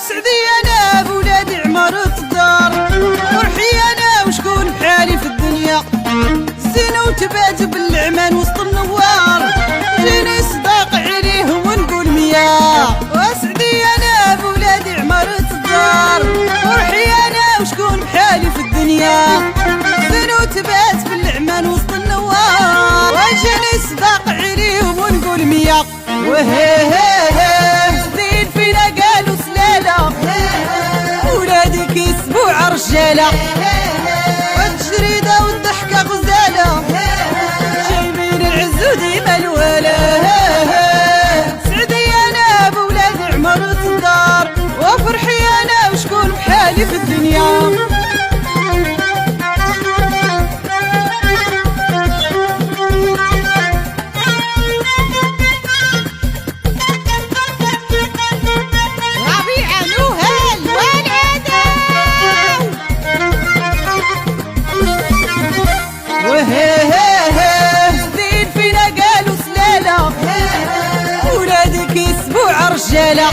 سعدي انا بولاد عمارة الدار، فرحي انا وشكون بحالي في الدنيا، زين وتبات بالعمان وسط النوار، جيني صداق عليهم ونقول مياه. وسعدي انا بولاد عمارة الدار، فرحي انا وشكون بحالي في الدنيا، زين وتبات بالعمان وسط النوار، وجيني صداق عليهم ونقول مياه. وهيه زين فينا قالوا سلالة، ولادك يسبوع رجالة، والتجريدة والضحكة غزالة، جايبين العز وديما الولا. سعدي انا بولاد عمارة الدار، وفرحي انا وشكون بحالي في الدنيا. زين فينا قالوا سلالة، ولادك يسبوع رجالة،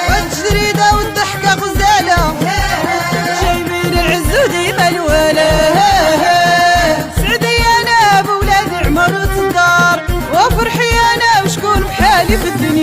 والتجريدة والضحكة غزالة، جايبين العز وديما الولا. سعدي انا بولاد عمارة الدار، وفرحي انا وشكون بحالي في الدنيا.